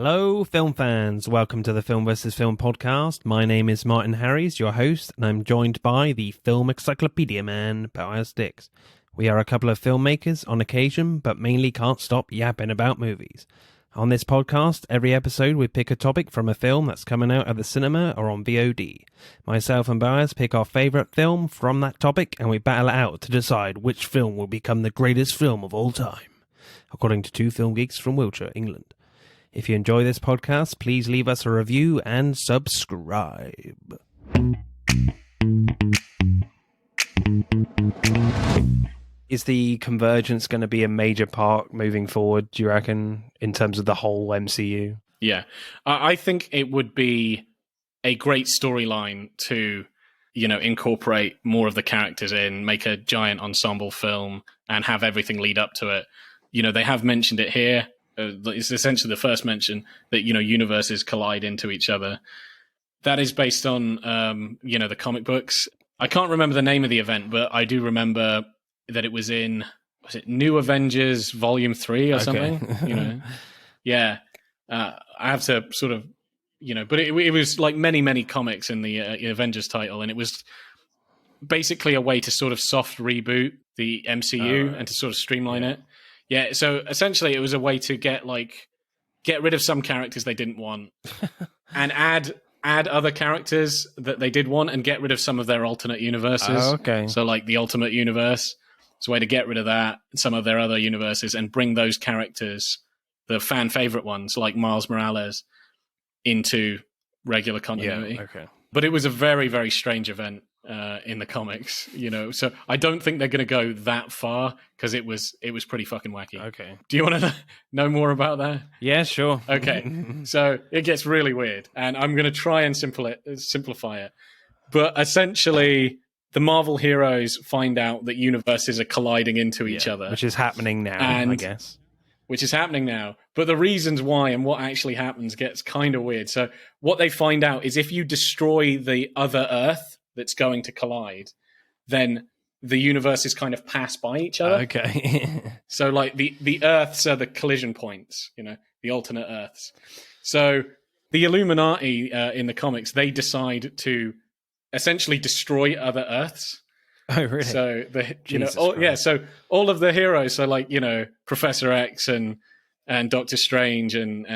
Hello, film fans. Welcome to the Film vs. Film podcast. My name is Martin Harries, your host, and I'm joined by the film encyclopedia man, Boaz Dix. We are a couple of filmmakers on occasion, but mainly can't stop yapping about movies. On this podcast, every episode we pick a topic from a film that's coming out at the cinema or on VOD. Myself and Boaz pick our favourite film from that topic, and we battle it out to decide which film will become the greatest film of all time, according to two film geeks from Wiltshire, England. If you enjoy this podcast, please leave us a review and subscribe. Is the Convergence going to be a major part moving forward, do you reckon, in terms of the whole MCU? Yeah. I think it would be a great storyline to, incorporate more of the characters in, make a giant ensemble film, and have everything lead up to it. They have mentioned it here. It's essentially the first mention that, universes collide into each other. That is based on, the comic books. I can't remember the name of the event, but I do remember that it was in, New Avengers Volume 3 or something? Yeah. I have to sort of, but it was like many, many comics in the Avengers title, and it was basically a way to sort of soft reboot the MCU and to sort of streamline it. Yeah, so essentially it was a way to get rid of some characters they didn't want and add other characters that they did want and get rid of some of their alternate universes. Oh, okay. So like the Ultimate Universe, it's a way to get rid of that, some of their other universes, and bring those characters, the fan favorite ones like Miles Morales, into regular continuity. Yeah, okay. But it was a very, very strange event in the comics, So I don't think they're going to go that far because it was pretty fucking wacky. Okay. Do you want to know more about that? Yeah, sure. Okay. So it gets really weird, and I'm going to try and simplify it. But essentially, the Marvel heroes find out that universes are colliding into each other. Which is happening now, I guess. Which is happening now. But the reasons why and what actually happens gets kind of weird. So what they find out is if you destroy the other Earth that's going to collide, then the universes kind of pass by each other. Okay. So like the Earths are the collision points, the alternate Earths. So the Illuminati in the comics, they decide to essentially destroy other Earths. Oh, really? So So all of the heroes, so like Professor X and Doctor Strange and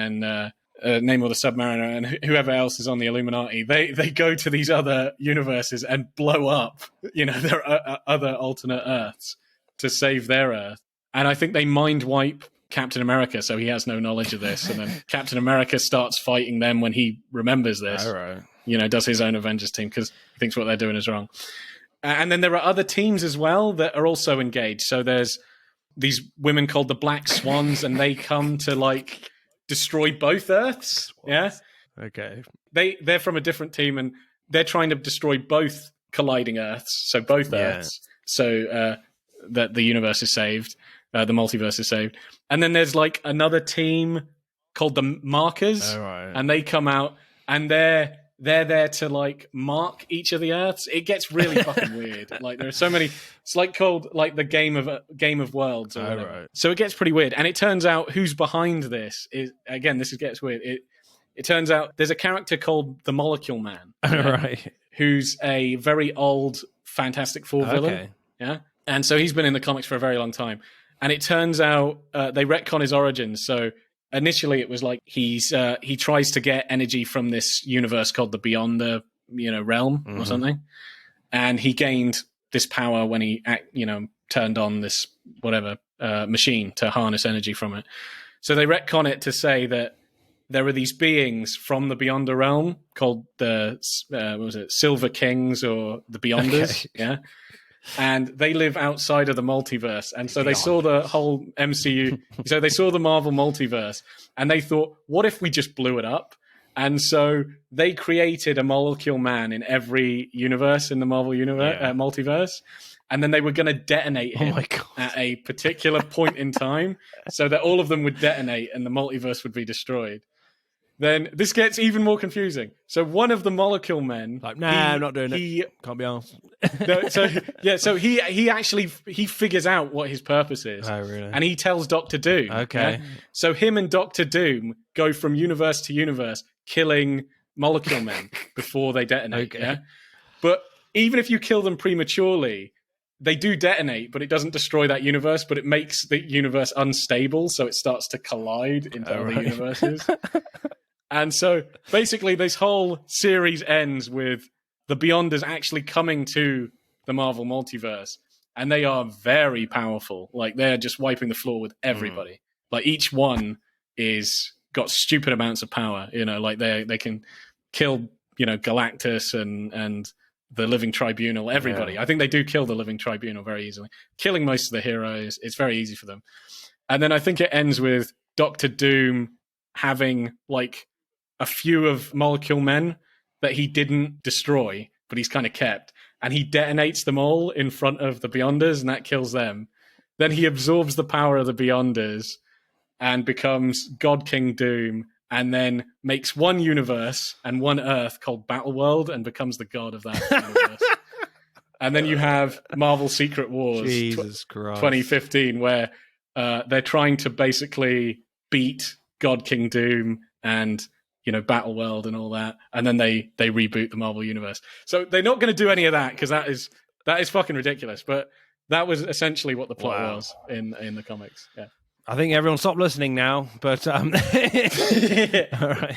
Namor the Submariner and whoever else is on the Illuminati, they go to these other universes and blow up, their other alternate Earths to save their Earth. And I think they mind wipe Captain America, so he has no knowledge of this. And then Captain America starts fighting them when he remembers this. All right. Does his own Avengers team because he thinks what they're doing is wrong. And then there are other teams as well that are also engaged. So there's these women called the Black Swans, and they come to destroy both Earths. Yeah. Okay. They're from a different team, and they're trying to destroy both colliding Earths. So both Earths. So that the universe is saved, the multiverse is saved. And then there's another team called the Markers, and they come out, and they're there to mark each of the Earths. It gets really fucking weird. There are so many. It's called the Game of Worlds. Or whatever. So it gets pretty weird. And it turns out who's behind this is gets weird. It turns out there's a character called the Molecule Man, who's a very old Fantastic Four villain. Yeah, and so he's been in the comics for a very long time. And it turns out they retcon his origins. So initially, it was he tries to get energy from this universe called the Beyond the Realm or something, and he gained this power when he turned on this machine to harness energy from it. So they retcon it to say that there are these beings from the Beyond the Realm called the Silver Kings or the Beyonders, yeah. And they live outside of the multiverse. And so they saw the whole MCU. So they saw the Marvel multiverse and they thought, what if we just blew it up? And so they created a Molecule Man in every universe in the Marvel universe, multiverse. And then they were going to detonate him at a particular point in time so that all of them would detonate and the multiverse would be destroyed. then this gets even more confusing. So one of the Molecule Men, Like, I'm not doing it. Can't be asked. so he actually figures out what his purpose is. Oh, really? And he tells Doctor Doom. Okay. Yeah? So him and Doctor Doom go from universe to universe, killing Molecule Men before they detonate. Okay. Yeah? But even if you kill them prematurely, they do detonate, but it doesn't destroy that universe, but it makes the universe unstable, so it starts to collide into other universes. And so basically this whole series ends with the Beyonders actually coming to the Marvel multiverse, and they are very powerful. Like, they're just wiping the floor with everybody. Like, each one is got stupid amounts of power, like they can kill, Galactus and the Living Tribunal, everybody. I think they do kill the Living Tribunal very easily. Killing most of the heroes, it's very easy for them. And then I think it ends with Doctor Doom having, like, a few of Molecule Men that he didn't destroy, but he's kind of kept. And he detonates them all in front of the Beyonders, and that kills them. Then he absorbs the power of the Beyonders and becomes God King Doom, and then makes one universe and one Earth called Battleworld and becomes the god of that universe. And then you have Marvel Secret Wars Jesus Christ. 2015, where they're trying to basically beat God King Doom and Battleworld and all that, and then they reboot the Marvel Universe. So they're not going to do any of that, because that is fucking ridiculous. But that was essentially what the plot was in the comics. Yeah. I think everyone stopped listening now, but all right.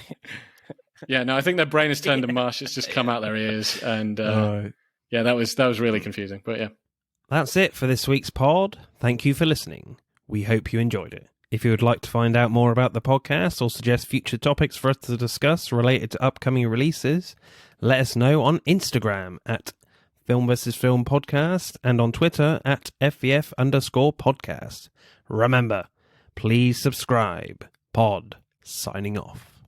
Yeah, no, I think their brain has turned to mush. It's just come out their ears, and yeah, that was really confusing. But yeah, that's it for this week's pod. Thank you for listening. We hope you enjoyed it. If you would like to find out more about the podcast or suggest future topics for us to discuss related to upcoming releases, let us know on Instagram at Film vs. Film Podcast and on Twitter at FVF_podcast. Remember, please subscribe. Pod signing off.